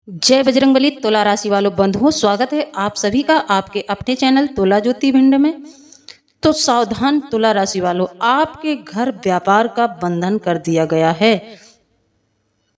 जय बजरंगबली। तुला राशि वालों बंधुओं, स्वागत है आप सभी का आपके अपने चैनल तुला ज्योति भिंड में। तो सावधान तुला राशि वालों, आपके घर व्यापार का बंधन कर दिया गया है।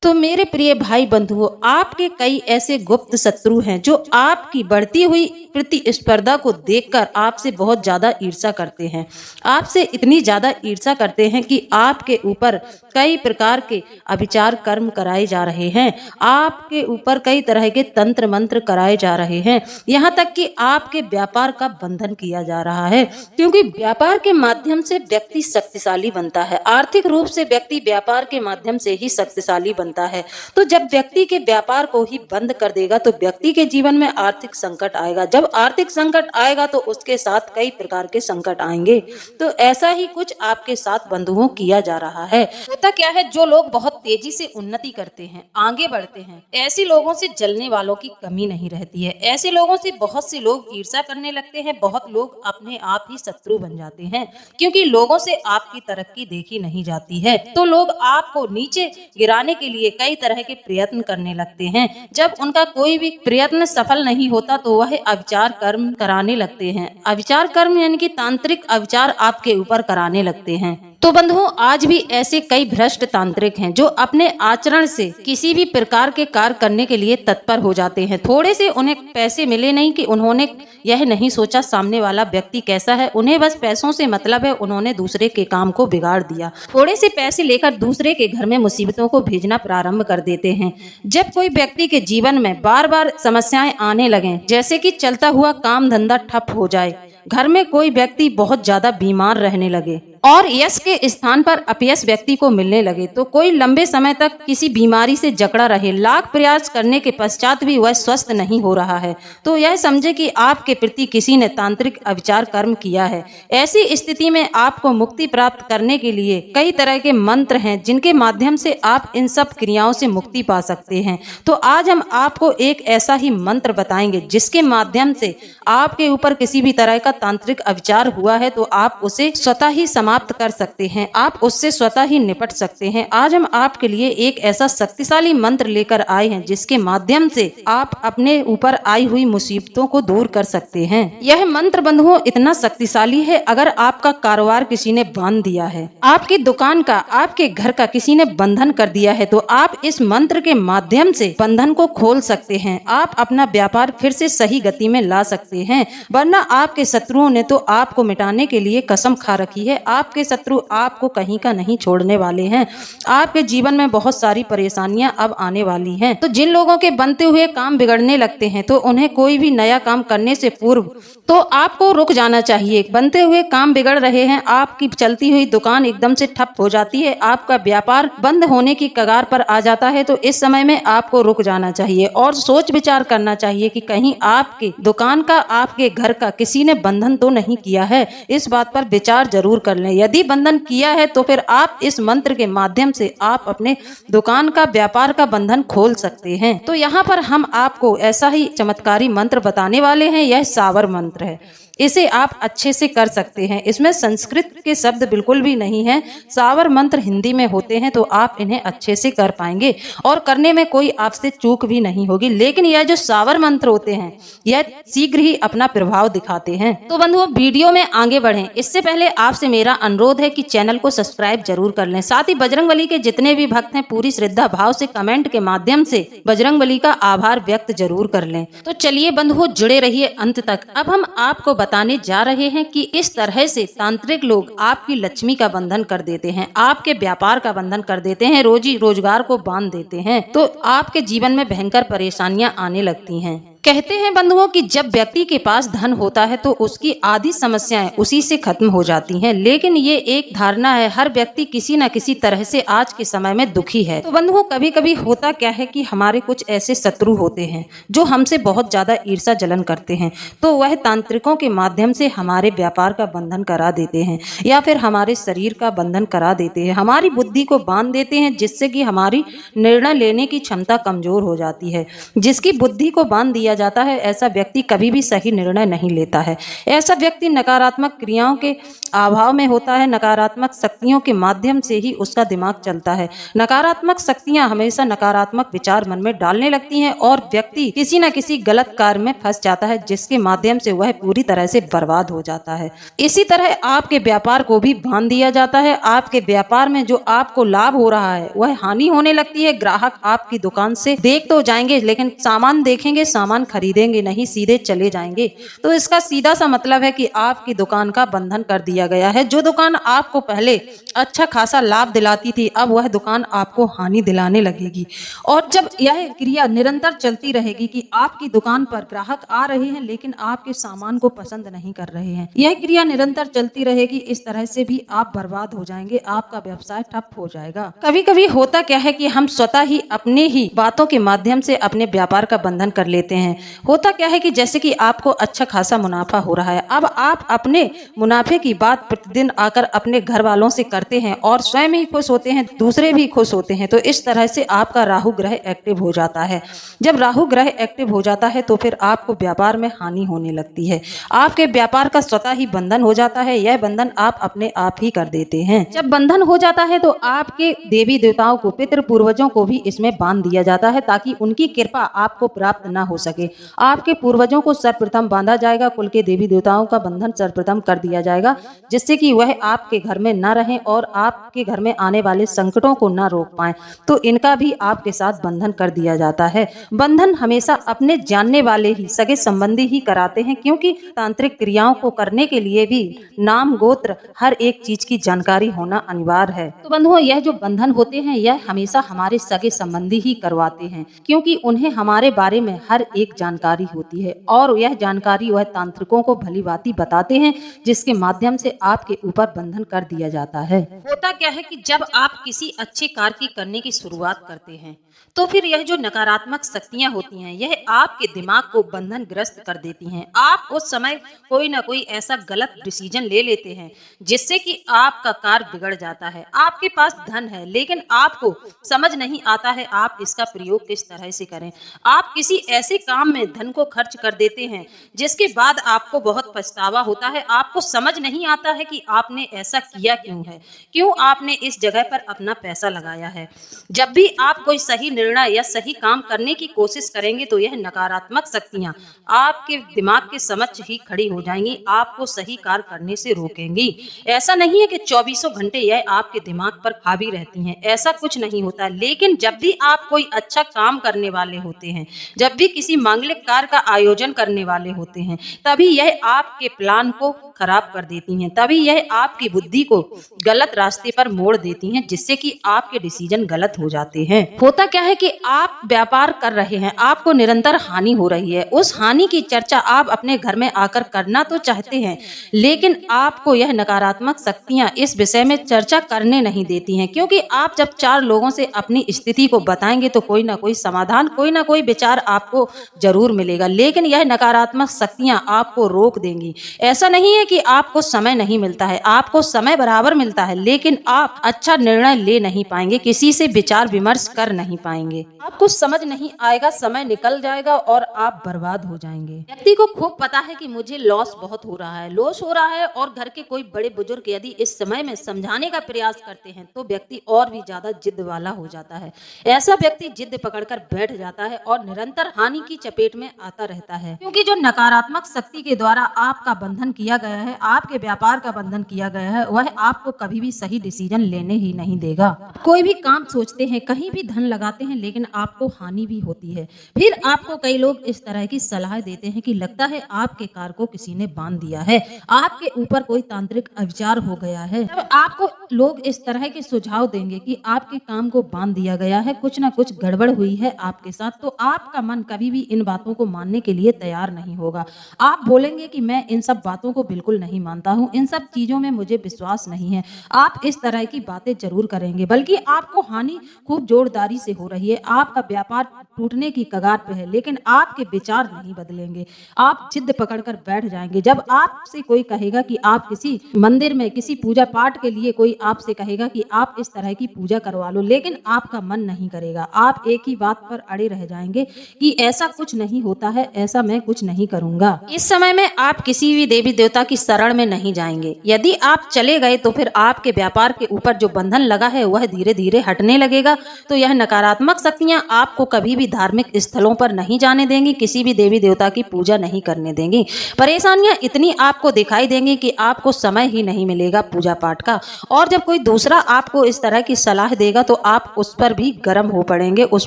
तो मेरे प्रिय भाई बंधुओं, आपके कई ऐसे गुप्त शत्रु हैं जो आपकी बढ़ती हुई प्रतिस्पर्धा को देखकर आपसे बहुत ज्यादा ईर्ष्या करते हैं। आपसे इतनी ज्यादा ईर्ष्या करते हैं कि आपके ऊपर कई प्रकार के अभिचार कर्म कराए जा रहे हैं। आपके ऊपर कई तरह के तंत्र मंत्र कराए जा रहे हैं। यहाँ तक कि आपके व्यापार का बंधन किया जा रहा है, क्योंकि व्यापार के माध्यम से व्यक्ति शक्तिशाली बनता है। आर्थिक रूप से व्यक्ति व्यापार के माध्यम से ही शक्तिशाली बनता है। तो जब व्यक्ति के व्यापार को ही बंद कर देगा तो व्यक्ति के जीवन में आर्थिक संकट आएगा। जब आर्थिक संकट आएगा तो उसके साथ कई प्रकार के संकट आएंगे। तो ऐसा ही कुछ आपके साथ बंधुओं किया जा रहा है। होता क्या है, जो लोग बहुत तेजी से उन्नति करते हैं, आगे बढ़ते हैं, ऐसे लोगों से जलने वालों की कमी नहीं रहती है। ऐसे लोगों से बहुत से लोग ईर्ष्या करने लगते हैं। बहुत लोग अपने आप ही शत्रु बन जाते हैं, क्योंकि लोगों से आपकी तरक्की देखी नहीं जाती है। तो लोग आपको नीचे गिराने के लिए कई तरह के प्रयत्न करने लगते हैं। जब उनका कोई भी प्रयत्न सफल नहीं होता तो वह अविचार कर्म कराने लगते हैं। अविचार कर्म यानी कि तांत्रिक अविचार आपके ऊपर कराने लगते हैं। तो बंधुओं, आज भी ऐसे कई भ्रष्ट तांत्रिक हैं जो अपने आचरण से किसी भी प्रकार के कार्य करने के लिए तत्पर हो जाते हैं। थोड़े से उन्हें पैसे मिले नहीं कि उन्होंने यह नहीं सोचा सामने वाला व्यक्ति कैसा है, उन्हें बस पैसों से मतलब है। उन्होंने दूसरे के काम को बिगाड़ दिया। थोड़े से पैसे लेकर दूसरे के घर में मुसीबतों को भेजना प्रारंभ कर देते हैं। जब कोई व्यक्ति के जीवन में बार बार समस्याएं आने लगें, जैसे कि चलता हुआ काम धंधा ठप हो जाए, घर में कोई व्यक्ति बहुत ज्यादा बीमार रहने लगे और यश के स्थान पर अपयश व्यक्ति को मिलने लगे, तो कोई लंबे समय तक किसी बीमारी से जकड़ा रहे, लाख प्रयास करने के पश्चात भी वह स्वस्थ नहीं हो रहा है, तो यह समझे कि आपके प्रति किसी ने तांत्रिक अविचार कर्म किया है। ऐसी स्थिति में आपको मुक्ति प्राप्त करने के लिए कई तरह के मंत्र हैं, जिनके माध्यम से आप इन सब क्रियाओं से मुक्ति पा सकते हैं। तो आज हम आपको एक ऐसा ही मंत्र बताएंगे जिसके माध्यम से आपके ऊपर किसी भी तरह का तांत्रिक अविचार हुआ है तो आप उसे स्वतः ही समाप्त कर सकते हैं। आप उससे स्वतः ही निपट सकते हैं। आज हम आपके लिए एक ऐसा शक्तिशाली मंत्र लेकर आए हैं जिसके माध्यम से आप अपने ऊपर आई हुई मुसीबतों को दूर कर सकते हैं। यह मंत्र बंधुओं इतना शक्तिशाली है, अगर आपका कारोबार किसी ने बांध दिया है, आपकी दुकान का, आपके घर का किसी ने बंधन कर दिया है, तो आप इस मंत्र के माध्यम से बंधन को खोल सकते हैं। आप अपना व्यापार फिर से सही गति में ला सकते हैं। वरना आपके शत्रुओं ने तो आपको मिटाने के लिए कसम खा रखी है। आपके शत्रु आपको कहीं का नहीं छोड़ने वाले हैं। आपके जीवन में बहुत सारी परेशानियां अब आने वाली हैं। तो जिन लोगों के बनते हुए काम बिगड़ने लगते हैं, तो उन्हें कोई भी नया काम करने से पूर्व तो आपको रुक जाना चाहिए। बनते हुए काम बिगड़ रहे हैं, आपकी चलती हुई दुकान एकदम से ठप हो जाती है, आपका व्यापार बंद होने की कगार पर आ जाता है, तो इस समय में आपको रुक जाना चाहिए और सोच विचार करना चाहिए कि कहीं आपके दुकान का, आपके घर का किसी ने बंधन तो नहीं किया है। इस बात पर विचार जरूर कर लें। यदि बंधन किया है तो फिर आप इस मंत्र के माध्यम से आप अपने दुकान का, व्यापार का बंधन खोल सकते हैं। तो यहाँ पर हम आपको ऐसा ही चमत्कारी मंत्र बताने वाले हैं। यह सावर मंत्र है, इसे आप अच्छे से कर सकते हैं। इसमें संस्कृत के शब्द बिल्कुल भी नहीं है। सावर मंत्र हिंदी में होते हैं, तो आप इन्हें अच्छे से कर पाएंगे और करने में कोई आपसे चूक भी नहीं होगी। लेकिन यह जो सावर मंत्र होते हैं, यह शीघ्र ही अपना प्रभाव दिखाते हैं। तो बंधुओं, वीडियो में आगे बढ़ें इससे पहले आपसे मेरा अनुरोध है कि चैनल को सब्सक्राइब जरूर कर लें। साथ ही बजरंगबली के जितने भी भक्त हैं, पूरी श्रद्धा भाव से कमेंट के माध्यम से बजरंगबली का आभार व्यक्त जरूर कर लें। तो चलिए बंधुओं, जुड़े रहिए अंत तक। अब हम आपको बताने जा रहे हैं कि इस तरह से तांत्रिक लोग आपकी लक्ष्मी का बंधन कर देते हैं, आपके व्यापार का बंधन कर देते हैं, रोजी रोजगार को बांध देते हैं, तो आपके जीवन में भयंकर परेशानियां आने लगती हैं। कहते हैं बंधुओं कि जब व्यक्ति के पास धन होता है तो उसकी आधी समस्याएं उसी से खत्म हो जाती हैं। लेकिन ये एक धारणा है, हर व्यक्ति किसी न किसी तरह से आज के समय में दुखी है। तो बंधुओं, कभी कभी होता क्या है कि हमारे कुछ ऐसे शत्रु होते हैं जो हमसे बहुत ज्यादा ईर्ष्या जलन करते हैं, तो वह तांत्रिकों के माध्यम से हमारे व्यापार का बंधन करा देते हैं या फिर हमारे शरीर का बंधन करा देते हैं, हमारी बुद्धि को बांध देते हैं, जिससे कि हमारी निर्णय लेने की क्षमता कमजोर हो जाती है। जिसकी बुद्धि को बांध दिया दिया जाता है, ऐसा व्यक्ति कभी भी सही निर्णय नहीं लेता है। ऐसा व्यक्ति नकारात्मक क्रियाओं के अभाव में होता है। नकारात्मक शक्तियों के माध्यम से ही उसका दिमाग चलता है। नकारात्मक शक्तियां हमेशा नकारात्मक विचार मन में डालने लगती हैं और व्यक्ति किसी न किसी गलत कार्य में फंस जाता है, जिसके माध्यम से वह पूरी तरह से बर्बाद हो जाता है। इसी तरह आपके व्यापार को भी बांध दिया जाता है। आपके व्यापार में जो आपको लाभ हो रहा है वह हानि होने लगती है। ग्राहक आपकी दुकान से देख तो जाएंगे, लेकिन सामान देखेंगे, सामान खरीदेंगे नहीं, सीधे चले जाएंगे। तो इसका सीधा सा मतलब है कि आपकी दुकान का बंधन कर दिया गया है। जो दुकान आपको पहले अच्छा खासा लाभ दिलाती थी, अब वह दुकान आपको हानि दिलाने लगेगी। और जब यह क्रिया निरंतर चलती रहेगी कि आपकी दुकान पर ग्राहक आ रहे हैं लेकिन आपके सामान को पसंद नहीं कर रहे हैं, यह क्रिया निरंतर चलती रहेगी, इस तरह से भी आप बर्बाद हो जाएंगे, आपका व्यवसाय ठप हो जाएगा। कभी कभी होता क्या है कि हम स्वतः ही अपने ही बातों के माध्यम से अपने व्यापार का बंधन कर लेते हैं। होता क्या है कि जैसे कि आपको अच्छा खासा मुनाफा हो रहा है, अब आप अपने मुनाफे की बात प्रतिदिन आकर अपने घर वालों से करते हैं और स्वयं ही खुश होते हैं, दूसरे भी खुश होते हैं। तो इस तरह से आपका राहु ग्रह एक्टिव हो जाता है। जब राहु ग्रह एक्टिव हो जाता है तो फिर आपको व्यापार में हानि होने लगती है। आपके व्यापार का स्वतः ही बंधन हो जाता है। यह बंधन आप अपने आप ही कर देते हैं। जब बंधन हो जाता है तो आपके देवी देवताओं को, पितृ पूर्वजों को भी इसमें बांध दिया जाता है ताकि उनकी कृपा आपको प्राप्त न हो सके। आपके पूर्वजों को सर्वप्रथम बांधा जाएगा, कुल के देवी देवताओं का बंधन सर्वप्रथम कर दिया जाएगा, जिससे कि वह आपके घर में न रहें और आपके घर में आने वाले संकटों को न रोक पाए। तो इनका भी आपके साथ बंधन कर दिया जाता है। बंधन हमेशा अपने जानने वाले ही, सगे संबंधी ही कराते हैं, क्योंकि तांत्रिक क्रियाओं को करने के लिए भी नाम, गोत्र, हर एक चीज की जानकारी होना अनिवार्य है। तो बंधुओं, यह जो बंधन होते हैं यह हमेशा हमारे सगे संबंधी ही करवाते हैं, क्योंकि उन्हें हमारे बारे में हर एक जानकारी होती है और यह जानकारी वह तांत्रिकों को भली भांति बताते हैं, जिसके माध्यम से आपके ऊपर बंधन कर दिया जाता है। होता क्या है कि जब आप किसी अच्छे कार्य की करने की शुरुआत करते हैं तो फिर यह जो नकारात्मक शक्तियां होती हैं यह आपके दिमाग को बंधन ग्रस्त कर देती हैं। आप उस समय कोई ना कोई ऐसा गलत डिसीजन ले लेते हैं जिससे कि आपका कार्य बिगड़ जाता है। आपके पास धन है लेकिन आपको समझ नहीं आता है आप इसका प्रयोग किस तरह से करें। आप किसी ऐसे काम में धन को खर्च कर देते हैं जिसके बाद आपको बहुत पछतावा होता है। आपको समझ नहीं आता है कि आपने ऐसा किया क्यों है, क्यों आपने इस जगह पर अपना पैसा लगाया है। जब भी आप कोई सही निर्णय या सही काम करने की कोशिश करेंगे तो यह नकारात्मक शक्तियां आपके दिमाग के समक्ष ही खड़ी हो जाएंगी, आपको सही कार्य करने से रोकेंगी। ऐसा नहीं है कि 24 घंटे यह आपके दिमाग पर हावी रहती हैं, ऐसा कुछ नहीं होता। लेकिन जब भी आप कोई अच्छा काम करने वाले होते हैं, जब भी किसी मांगलिक कार्य का आयोजन करने वाले होते हैं, तभी यह आपके प्लान को खराब कर देती हैं, तभी यह आपकी बुद्धि को गलत रास्ते पर मोड़ देती हैं, जिससे कि आपके डिसीजन गलत हो जाते हैं। होता क्या है कि आप व्यापार कर रहे हैं, आपको निरंतर हानि हो रही है। उस हानि की चर्चा आप अपने घर में आकर करना तो चाहते हैं, लेकिन आपको यह नकारात्मक शक्तियां इस विषय में चर्चा करने नहीं देती हैं, क्योंकि आप जब 4 लोगों से अपनी स्थिति को बताएंगे तो कोई ना कोई समाधान, कोई ना कोई विचार आपको जरूर मिलेगा, लेकिन यह नकारात्मक शक्तियां आपको रोक देंगी। ऐसा नहीं है कि आपको समय नहीं मिलता है, आपको समय बराबर मिलता है, लेकिन आप अच्छा निर्णय ले नहीं पाएंगे, किसी से विचार विमर्श कर नहीं पाएंगे, आपको समझ नहीं आएगा, समय निकल जाएगा और आप बर्बाद हो जाएंगे। व्यक्ति को खूब पता है कि मुझे लॉस बहुत हो रहा है, लॉस हो रहा है, और घर के कोई बड़े बुजुर्ग यदि इस समय में समझाने का प्रयास करते हैं तो व्यक्ति और भी ज्यादा जिद वाला हो जाता है। ऐसा व्यक्ति जिद पकड़कर बैठ जाता है और निरंतर हानि की चपेट में आता रहता है, क्योंकि जो नकारात्मक शक्ति के द्वारा आपका बंधन किया गया है, आपके व्यापार का बंधन किया गया है, वह आपको कभी भी सही डिसीजन लेने ही नहीं देगा। कोई भी काम सोचते हैं, कहीं भी धन लगाते हैं, लेकिन आपको हानि भी होती है। फिर आपको कई लोग इस तरह की सलाह देते हैं कि लगता है आपके कार को किसी ने बांध दिया है, आपके ऊपर कोई तांत्रिक अविचार हो गया है। जब आपको लोग इस तरह के सुझाव देंगे कि आपके काम को बांध दिया गया है, कुछ ना कुछ गड़बड़ हुई है आपके साथ, तो आपका मन कभी भी इन बातों को मानने के लिए तैयार नहीं होगा। आप बोलेंगे कि मैं इन सब बातों को बिल्कुल बिल्कुल नहीं मानता हूँ, इन सब चीज़ों में मुझे विश्वास नहीं है। आप इस तरह की बातें जरूर करेंगे, बल्कि आपको हानि खूब जोरदारी से हो रही है। आपका व्यापार टूटने की कगार पे है, लेकिन आपके विचार नहीं बदलेंगे। आप जिद पकड़कर बैठ जाएंगे। जब आपसे कोई कहेगा कि आप किसी मंदिर में किसी पूजा पाठ के लिए कोई आपसे कहेगा कि आप इस तरह की पूजा करवा लो, लेकिन आपका मन नहीं करेगा। आप एक ही बात पर अड़े रह जाएंगे कि ऐसा कुछ नहीं होता है, ऐसा मैं कुछ नहीं करूंगा। इस समय में आप किसी भी देवी देवता की शरण में नहीं जाएंगे। यदि आप चले गए तो फिर आपके व्यापार के ऊपर जो बंधन लगा है वह धीरे धीरे हटने लगेगा। तो यह नकारात्मक शक्तियां आपको कभी भी धार्मिक स्थलों पर नहीं जाने देंगी, किसी भी देवी देवता की पूजा नहीं करने देंगी। परेशानियां इतनी आपको दिखाई देंगी कि आपको समय ही नहीं मिलेगा पूजा पाठ का। और जब कोई दूसरा आपको इस तरह की सलाह देगा तो आप उस पर भी गर्म हो पड़ेंगे, उस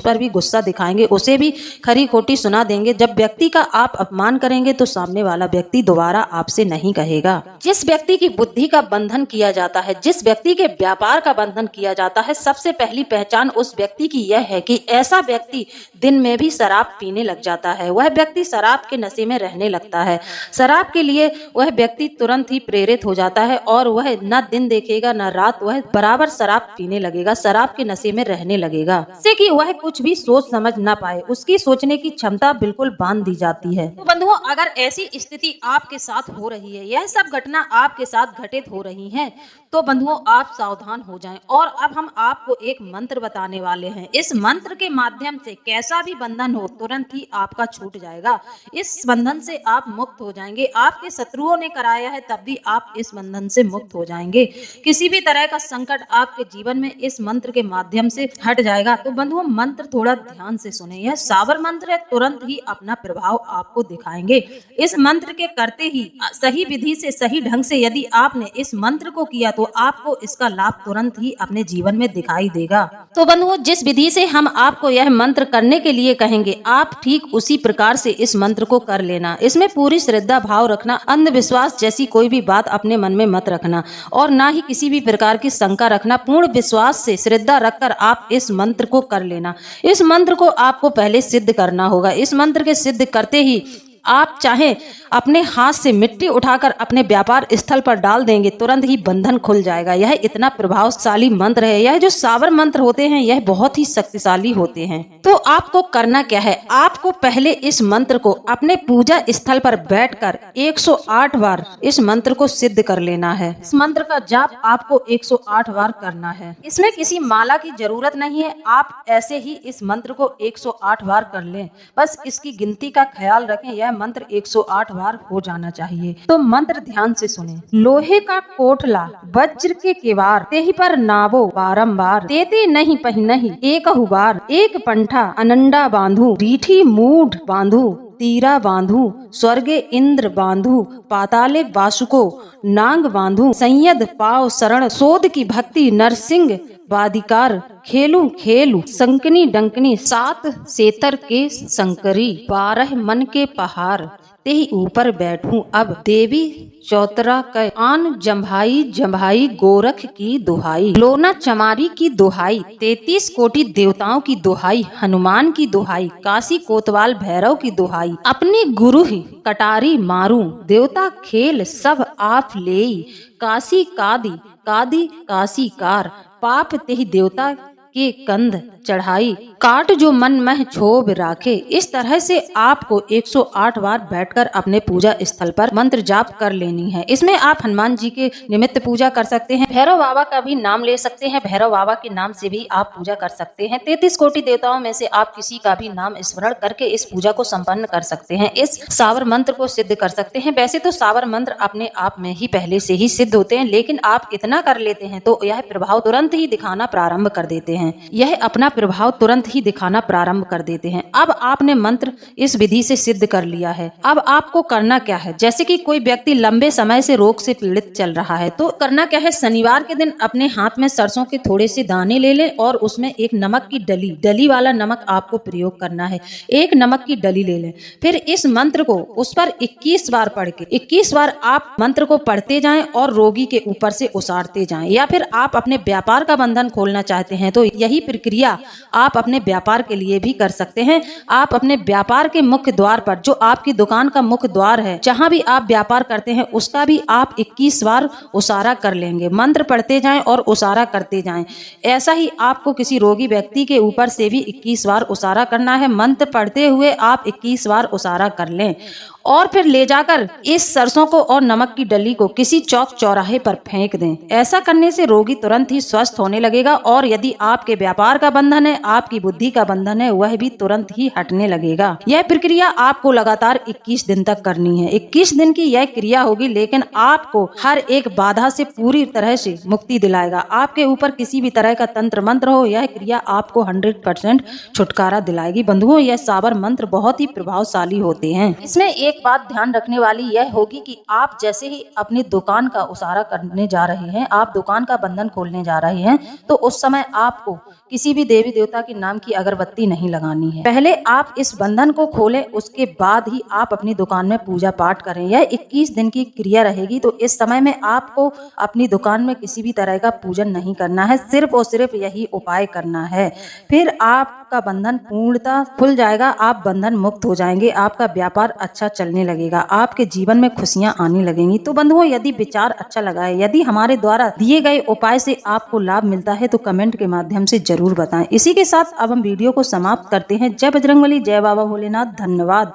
पर भी गुस्सा दिखाएंगे, उसे भी खरी खोटी सुना देंगे। जब व्यक्ति का आप अपमान करेंगे तो सामने वाला व्यक्ति दोबारा आपसे नहीं कहेगा। जिस व्यक्ति की बुद्धि का बंधन किया जाता है, जिस व्यक्ति के व्यापार का बंधन किया जाता है, सबसे पहली पहचान उस व्यक्ति की यह है कि ऐसा व्यक्ति दिन में भी शराब पीने लग जाता है। वह व्यक्ति शराब के नशे में रहने लगता है। शराब के लिए वह व्यक्ति तुरंत ही प्रेरित हो जाता है और वह न दिन देखेगा न रात, वह बराबर शराब पीने लगेगा, शराब के नशे में रहने लगेगा, जिससे कि वह कुछ भी सोच समझ ना पाए। उसकी सोचने की क्षमता बिल्कुल बांध दी जाती है। तो बंधुओं, अगर ऐसी स्थिति आपके साथ हो रही है, यह सब घटना आपके साथ घटित हो रही है, तो बंधुओं आप सावधान हो जाएं। और अब हम आपको एक मंत्र बताने वाले हैं। इस मंत्र के माध्यम से कैसा भी बंधन हो तुरंत ही आपका छूट जाएगा। इस बंधन से आप मुक्त हो जाएंगे। आपके शत्रुओं ने कराया है तब भी आप इस बंधन से मुक्त हो जाएंगे। किसी भी तरह का संकट आपके जीवन में इस मंत्र के माध्यम से हट जाएगा। तो बंधुओं, मंत्र थोड़ा ध्यान से सुने। यह सावर मंत्र है, तुरंत ही अपना प्रभाव आपको दिखाएंगे। इस मंत्र के करते ही सही विधि से, सही ढंग से यदि आपने इस मंत्र को किया तो आपको इसका लाभ तुरंत ही अपने जीवन में दिखाई देगा। तो बंधुओं, जिस विधि से हम आपको यह मंत्र करने के लिए कहेंगे, आप ठीक उसी प्रकार से इस मंत्र को कर लेना। इसमें पूरी श्रद्धा भाव रखना, अंधविश्वास जैसी कोई भी बात अपने मन में मत रखना और ना ही किसी भी प्रकार की शंका रखना। पूर्ण विश्वास से, श्रद्धा रखकर आप इस मंत्र को कर लेना। इस मंत्र को आपको पहले सिद्ध करना होगा। इस मंत्र के सिद्ध करते ही आप चाहे अपने हाथ से मिट्टी उठाकर अपने व्यापार स्थल पर डाल देंगे, तुरंत ही बंधन खुल जाएगा। यह इतना प्रभावशाली मंत्र है। यह जो सावर मंत्र होते हैं यह बहुत ही शक्तिशाली होते हैं। तो आपको करना क्या है, आपको पहले इस मंत्र को अपने पूजा स्थल पर बैठकर 108 बार इस मंत्र को सिद्ध कर लेना है। इस मंत्र का जाप आपको 108 बार करना है। इसमें किसी माला की जरूरत नहीं है, आप ऐसे ही इस मंत्र को 108 बार कर लें। बस इसकी गिनती का ख्याल रखें, यह मंत्र 108 बार हो जाना चाहिए। तो मंत्र ध्यान से सुने। लोहे का कोठला वज्र के केवार, तेहि पर नावो बारंबार, तेते नहीं पहिनहि एकहु बार, एक पंठा अनंडा बांधू, रीठी मूढ़ बांधू, तीरा बांधू, स्वर्गे इंद्र बांधू, पाताले वासुको नांग बांधू, संयद पाव शरण, सोद की भक्ति नरसिंह वादिकार, खेलू खेलू संकनी डंकनी, 7 सेतर के शंकरी, 12 मन के पहाड़, तेहि ऊपर बैठूं अब, देवी चौतरा कै आन जम्भाई जम्भाई, गोरख की दुहाई, लोना चमारी की दुहाई, 33 कोटि देवताओं की दुहाई, हनुमान की दुहाई, काशी कोतवाल भैरव की दुहाई, अपने गुरु ही कटारी मारू, देवता खेल सब आप लेई, काशी कादी कादी काशी कार, पाप तेहि देवता के कंध चढ़ाई, काट जो मन में क्षोभ राखे। इस तरह से आपको 108 बार बैठकर अपने पूजा स्थल पर मंत्र जाप कर लेनी है। इसमें आप हनुमान जी के निमित्त पूजा कर सकते हैं, भैरव बाबा का भी नाम ले सकते हैं, भैरव बाबा के नाम से भी आप पूजा कर सकते हैं। 33 कोटि देवताओं में से आप किसी का भी नाम स्मरण करके इस पूजा को संपन्न कर सकते हैं, इस सावर मंत्र को सिद्ध कर सकते हैं। वैसे तो सावर मंत्र अपने आप में ही पहले से ही सिद्ध होते हैं, लेकिन आप इतना कर लेते हैं तो यह प्रभाव तुरंत ही दिखाना प्रारंभ कर देते हैं। यह अपना प्रभाव तुरंत ही दिखाना प्रारंभ कर देते हैं। अब आपने मंत्र इस विधि से सिद्ध कर लिया है। अब आपको करना क्या है, जैसे कि कोई व्यक्ति लंबे समय से रोग से पीड़ित चल रहा है तो करना क्या है, शनिवार के दिन अपने हाथ में सरसों के थोड़े से दाने ले लें और उसमें एक नमक की डली वाला नमक आपको प्रयोग करना है। एक नमक की डली ले लें, फिर इस मंत्र को उस पर 21 बार पढ़ के 21 बार आप मंत्र को पढ़ते जाएं और रोगी के ऊपर से उसारते जाएं। या फिर आप अपने व्यापार का बंधन खोलना चाहते हैं तो यही प्रक्रिया आप अपने व्यापार के लिए भी कर सकते हैं। आप अपने व्यापार के मुख्य द्वार पर, जो आपकी दुकान का मुख्य द्वार है, जहां भी आप व्यापार करते हैं, उसका भी आप 21 बार उसारा कर लेंगे। मंत्र पढ़ते जाएं और उसारा करते जाएं। ऐसा ही आपको किसी रोगी व्यक्ति के ऊपर से भी 21 बार उसारा करना है। मंत्र पढ़ते हुए आप 21 बार उसारा कर लें और फिर ले जाकर इस सरसों को और नमक की डली को किसी चौक चौराहे पर फेंक दें। ऐसा करने से रोगी तुरंत ही स्वस्थ होने लगेगा और यदि आपके व्यापार का बंधन है, आपकी बुद्धि का बंधन है, वह भी तुरंत ही हटने लगेगा। यह प्रक्रिया आपको लगातार 21 दिन तक करनी है। 21 दिन की यह क्रिया होगी, लेकिन आपको हर एक बाधा से पूरी तरह से मुक्ति दिलाएगा। आपके ऊपर किसी भी तरह का तंत्र मंत्र हो, यह क्रिया आपको 100% छुटकारा दिलाएगी। बंधुओं, यह साबर मंत्र बहुत ही प्रभावशाली होते हैं। इसमें एक बात ध्यान रखने वाली यह होगी कि आप जैसे ही अपनी दुकान का उसारा करने जा रहे हैं, आप दुकान का बंधन खोलने जा रहे हैं, तो उस समय आपको किसी भी देवी देवता के नाम की अगरबत्ती नहीं लगानी है। पहले आप इस बंधन को खोलें, उसके बाद ही आप अपनी दुकान में पूजा पाठ करें। यह 21 दिन की क्रिया रहेगी, तो इस समय में आपको अपनी दुकान में किसी भी तरह का पूजन नहीं करना है, सिर्फ और सिर्फ यही उपाय करना है। फिर आपका बंधन पूर्णतः खुल जाएगा, आप बंधन मुक्त हो जाएंगे, आपका व्यापार अच्छा चलने लगेगा, आपके जीवन में खुशियां आने लगेंगी। तो बंधुओं, यदि विचार अच्छा लगा है, यदि हमारे द्वारा दिए गए उपाय से आपको लाभ मिलता है, तो कमेंट के माध्यम से जरूर बताएं। इसी के साथ अब हम वीडियो को समाप्त करते हैं। जय बजरंगबली, जय बाबा भोलेनाथ, धन्यवाद।